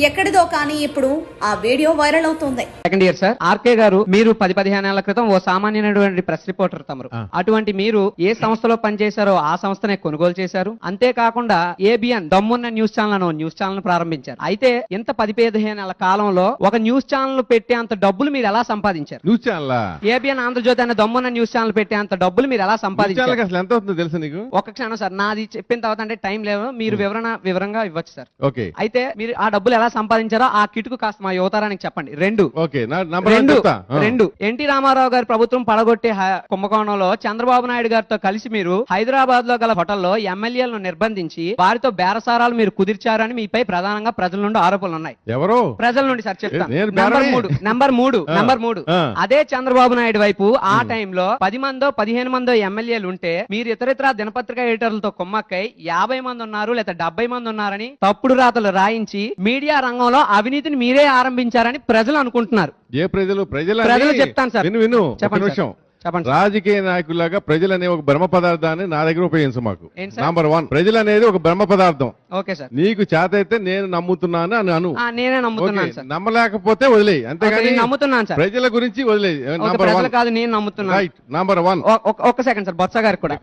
ఎక్కడిదో కానీ ఇప్పుడు ఆ వీడియో వైరల్ అవుతోంది. Second year sir. ఆర్కే గారు, మీరు 10-15 ఏళ్ల క్రితం ఓ సామాన్యమైనటువంటి ప్రెస్ రిపోర్టర్ తమరు. అటువంటి మీరు ఏ సంస్థలో పనిచేశారో ఆ సంస్థనే కొనుగోలు చేశారు. అంతేకాకుండా ఏబిఎన్ దమ్మున్న న్యూస్ ఛానల్ ప్రారంభించారు. అయితే ఇంత 10-15 ఏళ్ల కాలంలో ఒక న్యూస్ ఛానల్ పెట్టే అంత డబ్బులు మీరు ఎలా సంపాదించారు? న్యూస్ ఛానల్ ఏబిఎన్ ఆంధ్రజ్యోతి అనే దమ్మున్న న్యూస్ ఛానల్ పెట్టే అంత డబ్బులు మీరు ఎలా సంపాదించారు? అసలు ఎంత అవుతుందో తెలుసా నీకు? ఒక క్షణం సార్, నాది చెప్పిన తర్వాత అంటే టైం లేదు, మీరు వివరంగా ఇవ్వచ్చు సార్. ఓకే. అయితే మీరు ఆ డబ్బులు ఎలా సంపాదించారో ఆ కిటుకు కాస్త మా యువతరానికి చెప్పండి. రెండు ఎన్టీ రామారావు గారి ప్రభుత్వం పడగొట్టే కుంభకోణంలో చంద్రబాబు నాయుడు గారితో కలిసి మీరు హైదరాబాద్ లో గల హోటల్లో ఎమ్మెల్యేలను నిర్బంధించి వారితో బేరసారాలు మీరు కుదిర్చారని మీపై ప్రధానంగా ప్రజల నుండి ఆరోపణలు ఉన్నాయి. ఎవరు? ప్రజల నుండి సార్ చెప్తాను. నంబర్ మూడు అదే చంద్రబాబు నాయుడు వైపు ఆ టైంలో 10 మందో 15 మందో ఎమ్మెల్యేలు ఉంటే మీరు ఇతరితర దినపత్రిక ఎడిటర్లతో కుమ్మక్కై 50 మంది ఉన్నారు లేదా 70 మంది ఉన్నారని తప్పుడు రాతలు రాయించి మీడియా రంగంలో అవినీతిని మీరే ఆరంభించారని ప్రజలు అనుకుంటున్నారు. ఏ ప్రజలు? ప్రజలు చెప్తాను సార్. విను చెప్పండి. రాజకీయ నాయకులాగా ప్రజలు అనే ఒక బ్రహ్మ పదార్థాన్ని నా దగ్గర ఉపయోగించు. మాకు నంబర్ 1, ప్రజలు అనేది ఒక బ్రహ్మ పదార్థం. Okay sir. నీకు చేత అయితే నేను నమ్ముతున్నాను అని అను. నేనే నమ్ముతున్నాను సార్. నమ్మలేకపోతే వదిలేయి, అంతేగాని నమ్ముతున్నాను సార్. ప్రజల గురించి వదిలేయి. కాదు, నేను నమ్ముతున్నాను. నంబర్ 1. ఒక్క సెకండ్ సార్, బొత్స గారికి కూడా